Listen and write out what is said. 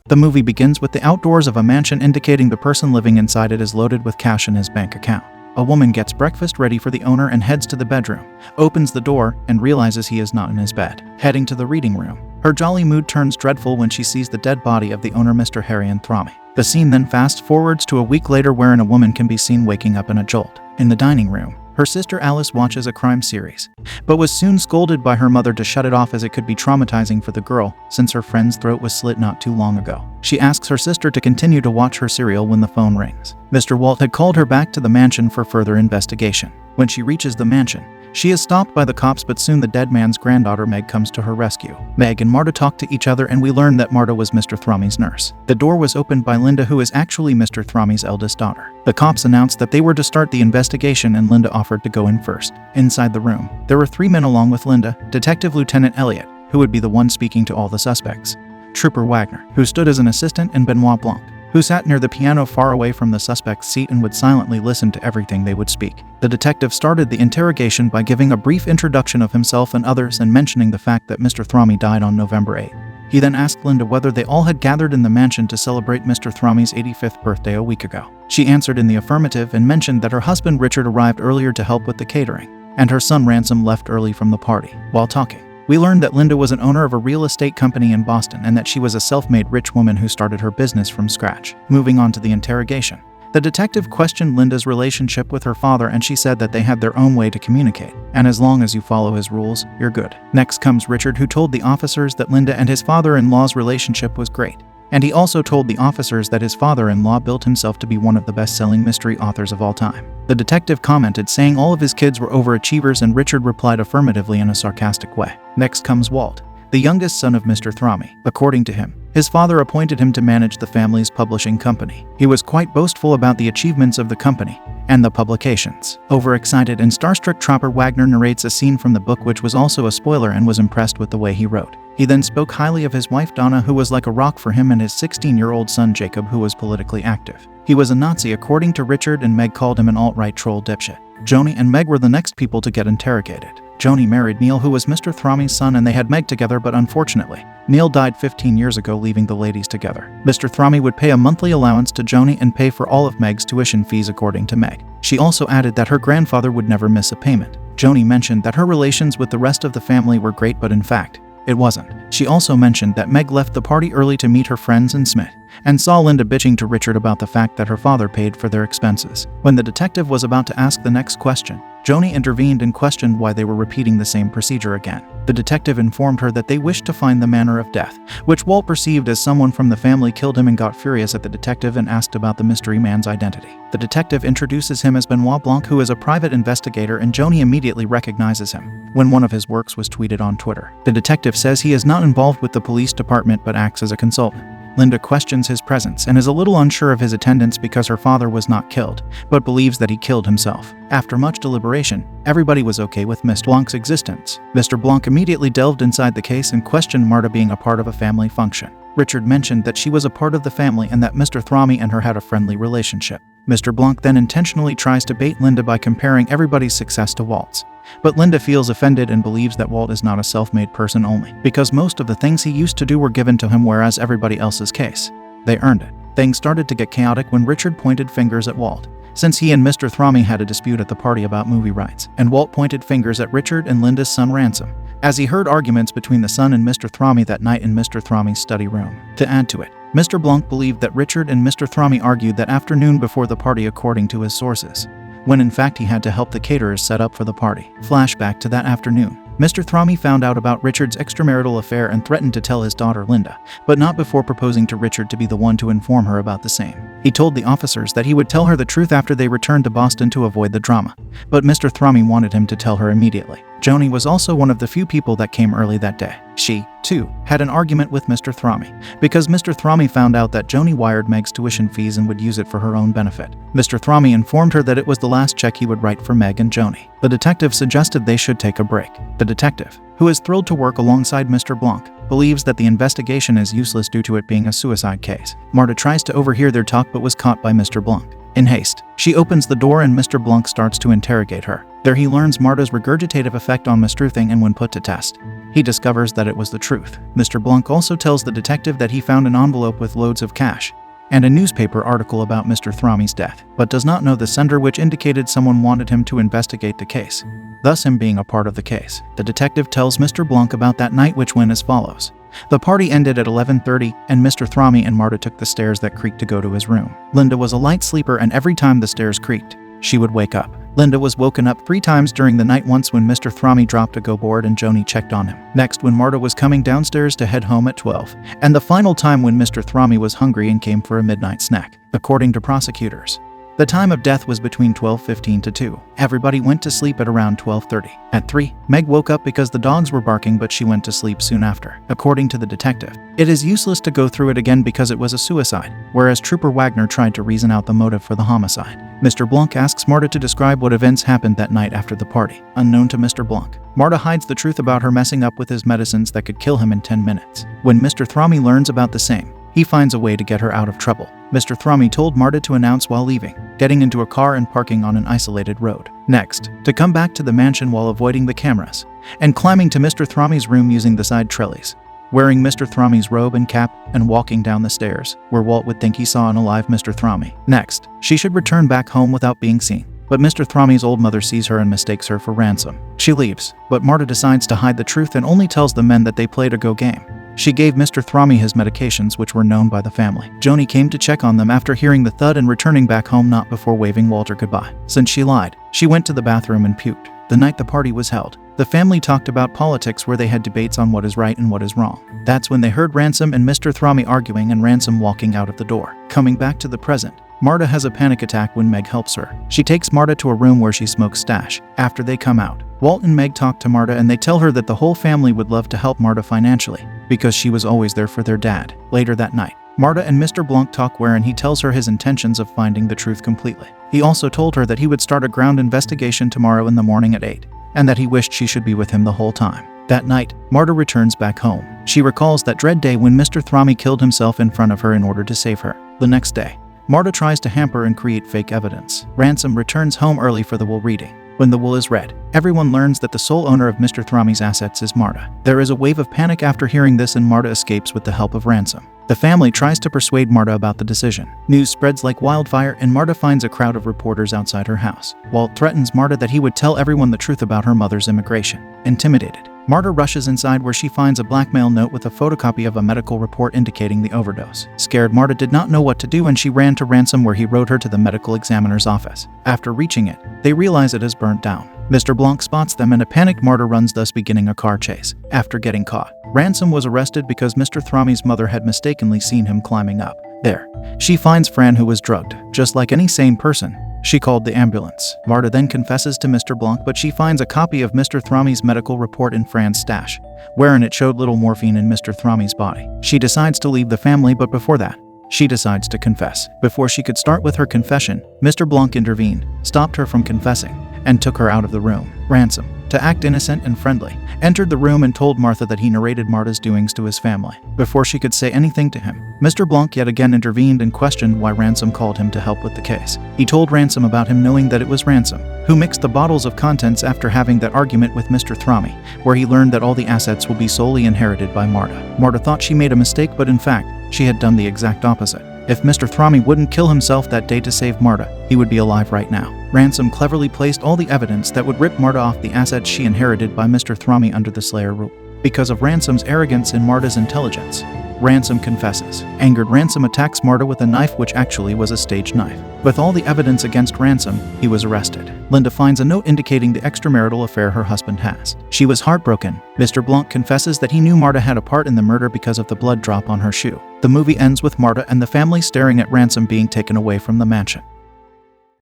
The movie begins with the outdoors of a mansion indicating the person living inside it is loaded with cash in his bank account. A woman gets breakfast ready for the owner and heads to the bedroom, opens the door, and realizes he is not in his bed. Heading to the reading room, her jolly mood turns dreadful when she sees the dead body of the owner, Mr. Harry Thrami. The scene then fast forwards to a week later, wherein a woman can be seen waking up in a jolt. In the dining room, her sister Alice watches a crime series, but was soon scolded by her mother to shut it off as it could be traumatizing for the girl since her friend's throat was slit not too long ago. She asks her sister to continue to watch her serial when the phone rings. Mr. Walt had called her back to the mansion for further investigation. When she reaches the mansion, she is stopped by the cops, but soon the dead man's granddaughter Meg comes to her rescue. Meg and Marta talk to each other and we learn that Marta was Mr. Thrami's nurse. The door was opened by Linda, who is actually Mr. Thrami's eldest daughter. The cops announced that they were to start the investigation and Linda offered to go in first. Inside the room, there were 3 men along with Linda: Detective Lieutenant Elliot, who would be the one speaking to all the suspects, Trooper Wagner, who stood as an assistant, and Benoit Blanc, who sat near the piano far away from the suspect's seat and would silently listen to everything they would speak. The detective started the interrogation by giving a brief introduction of himself and others and mentioning the fact that Mr. Thrami died on November 8. He then asked Linda whether they all had gathered in the mansion to celebrate Mr. Thrami's 85th birthday a week ago. She answered in the affirmative and mentioned that her husband Richard arrived earlier to help with the catering, and her son Ransom left early from the party. While talking, we learned that Linda was an owner of a real estate company in Boston and that she was a self-made rich woman who started her business from scratch. Moving on to the interrogation, the detective questioned Linda's relationship with her father and she said that they had their own way to communicate, and as long as you follow his rules, you're good. Next comes Richard, who told the officers that Linda and his father-in-law's relationship was great. And he also told the officers that his father-in-law built himself to be one of the best-selling mystery authors of all time. The detective commented saying all of his kids were overachievers, and Richard replied affirmatively in a sarcastic way. Next comes Walt, the youngest son of Mr. Thrami. According to him, his father appointed him to manage the family's publishing company. He was quite boastful about the achievements of the company and the publications. Overexcited and starstruck, Trooper Wagner narrates a scene from the book, which was also a spoiler, and was impressed with the way he wrote. He then spoke highly of his wife Donna, who was like a rock for him, and his 16-year-old son Jacob, who was politically active. He was a Nazi according to Richard, and Meg called him an alt-right troll dipshit. Joni and Meg were the next people to get interrogated. Joni married Neil, who was Mr. Thrami's son, and they had Meg together, but unfortunately, Neil died 15 years ago, leaving the ladies together. Mr. Thrami would pay a monthly allowance to Joni and pay for all of Meg's tuition fees according to Meg. She also added that her grandfather would never miss a payment. Joni mentioned that her relations with the rest of the family were great, but in fact, it wasn't. She also mentioned that Meg left the party early to meet her friends in Smith, and saw Linda bitching to Richard about the fact that her father paid for their expenses. When the detective was about to ask the next question, Joni intervened and questioned why they were repeating the same procedure again. The detective informed her that they wished to find the manner of death, which Walt perceived as someone from the family killed him, and got furious at the detective and asked about the mystery man's identity. The detective introduces him as Benoit Blanc, who is a private investigator, and Joni immediately recognizes him when one of his works was tweeted on Twitter. The detective says he is not involved with the police department but acts as a consultant. Linda questions his presence and is a little unsure of his attendance because her father was not killed, but believes that he killed himself. After much deliberation, everybody was okay with Mr. Blanc's existence. Mr. Blanc immediately delved inside the case and questioned Marta being a part of a family function. Richard mentioned that she was a part of the family and that Mr. Thrami and her had a friendly relationship. Mr. Blanc then intentionally tries to bait Linda by comparing everybody's success to Walt's. But Linda feels offended and believes that Walt is not a self-made person only, because most of the things he used to do were given to him, whereas everybody else's case, they earned it. Things started to get chaotic when Richard pointed fingers at Walt, since he and Mr. Thrami had a dispute at the party about movie rights, and Walt pointed fingers at Richard and Linda's son Ransom, as he heard arguments between the son and Mr. Thrami that night in Mr. Thrami's study room. To add to it, Mr. Blanc believed that Richard and Mr. Thrami argued that afternoon before the party, according to his sources, when in fact he had to help the caterers set up for the party. Flashback to that afternoon. Mr. Thrami found out about Richard's extramarital affair and threatened to tell his daughter Linda, but not before proposing to Richard to be the one to inform her about the same. He told the officers that he would tell her the truth after they returned to Boston to avoid the drama, but Mr. Thrami wanted him to tell her immediately. Joni was also one of the few people that came early that day. She, too, had an argument with Mr. Thrami, because Mr. Thrami found out that Joni wired Meg's tuition fees and would use it for her own benefit. Mr. Thrami informed her that it was the last check he would write for Meg and Joni. The detective suggested they should take a break. The detective, who is thrilled to work alongside Mr. Blanc, believes that the investigation is useless due to it being a suicide case. Marta tries to overhear their talk but was caught by Mr. Blanc. In haste, she opens the door and Mr. Blanc starts to interrogate her. There he learns Marta's regurgitative effect on mistruthing, and when put to test, he discovers that it was the truth. Mr. Blanc also tells the detective that he found an envelope with loads of cash and a newspaper article about Mr. Thrami's death, but does not know the sender, which indicated someone wanted him to investigate the case, thus him being a part of the case. The detective tells Mr. Blanc about that night, which went as follows. The party ended at 11:30, and Mr. Thrami and Marta took the stairs that creaked to go to his room. Linda was a light sleeper, and every time the stairs creaked, she would wake up. Linda was woken up 3 times during the night, once when Mr. Thrami dropped a go board and Joni checked on him. Next when Marta was coming downstairs to head home at 12. And the final time when Mr. Thrami was hungry and came for a midnight snack. According to prosecutors, the time of death was between 12:15 to 2. Everybody went to sleep at around 12:30. At 3, Meg woke up because the dogs were barking, but she went to sleep soon after. According to the detective, it is useless to go through it again because it was a suicide, whereas Trooper Wagner tried to reason out the motive for the homicide. Mr. Blanc asks Marta to describe what events happened that night after the party. Unknown to Mr. Blanc, Marta hides the truth about her messing up with his medicines that could kill him in 10 minutes. When Mr. Thrami learns about the same, he finds a way to get her out of trouble. Mr. Thrami told Marta to announce while leaving, getting into a car and parking on an isolated road. Next, to come back to the mansion while avoiding the cameras, and climbing to Mr. Thrami's room using the side trellis, wearing Mr. Thrami's robe and cap, and walking down the stairs, where Walt would think he saw an alive Mr. Thrami. Next, she should return back home without being seen. But Mr. Thrami's old mother sees her and mistakes her for Ransom. She leaves, but Marta decides to hide the truth and only tells the men that they played a go game. She gave Mr. Thrami his medications, which were known by the family. Joni came to check on them after hearing the thud and returning back home not before waving Walter goodbye. Since she lied, she went to the bathroom and puked. The night the party was held, the family talked about politics, where they had debates on what is right and what is wrong. That's when they heard Ransom and Mr. Thrami arguing and Ransom walking out of the door. Coming back to the present, Marta has a panic attack when Meg helps her. She takes Marta to a room where she smokes stash. After they come out, Walt and Meg talk to Marta and they tell her that the whole family would love to help Marta financially, because she was always there for their dad. Later that night, Marta and Mr. Blanc talk wherein he tells her his intentions of finding the truth completely. He also told her that he would start a ground investigation tomorrow in the morning at 8, and that he wished she should be with him the whole time. That night, Marta returns back home. She recalls that dread day when Mr. Thrami killed himself in front of her in order to save her. The next day, Marta tries to hamper and create fake evidence. Ransom returns home early for the will reading. When the will is read, everyone learns that the sole owner of Mr. Thrami's assets is Marta. There is a wave of panic after hearing this and Marta escapes with the help of Ransom. The family tries to persuade Marta about the decision. News spreads like wildfire and Marta finds a crowd of reporters outside her house. Walt threatens Marta that he would tell everyone the truth about her mother's immigration. Intimidated, Marta rushes inside where she finds a blackmail note with a photocopy of a medical report indicating the overdose. Scared, Marta did not know what to do and she ran to Ransom, where he rode her to the medical examiner's office. After reaching it, they realize it is burnt down. Mr. Blanc spots them and a panicked Marta runs, thus beginning a car chase. After getting caught, Ransom was arrested because Mr. Thrami's mother had mistakenly seen him climbing up. There, she finds Fran, who was drugged. Just like any sane person, she called the ambulance. Marta then confesses to Mr. Blanc, but she finds a copy of Mr. Thrami's medical report in Fran's stash, wherein it showed little morphine in Mr. Thrami's body. She decides to leave the family, but before that, she decides to confess. Before she could start with her confession, Mr. Blanc intervened, stopped her from confessing, and took her out of the room. Ransom, to act innocent and friendly, entered the room and told Martha that he narrated Marta's doings to his family. Before she could say anything to him, Mr. Blanc yet again intervened and questioned why Ransom called him to help with the case. He told Ransom about him knowing that it was Ransom who mixed the bottles of contents after having that argument with Mr. Thrami, where he learned that all the assets will be solely inherited by Marta. Marta thought she made a mistake, but in fact, she had done the exact opposite. If Mr. Thrami wouldn't kill himself that day to save Marta, he would be alive right now. Ransom cleverly placed all the evidence that would rip Marta off the assets she inherited by Mr. Thrami under the Slayer rule. Because of Ransom's arrogance and Marta's intelligence, Ransom confesses. Angered, Ransom attacks Marta with a knife, which actually was a staged knife. With all the evidence against Ransom, he was arrested. Linda finds a note indicating the extramarital affair her husband has. She was heartbroken. Mr. Blanc confesses that he knew Marta had a part in the murder because of the blood drop on her shoe. The movie ends with Marta and the family staring at Ransom being taken away from the mansion.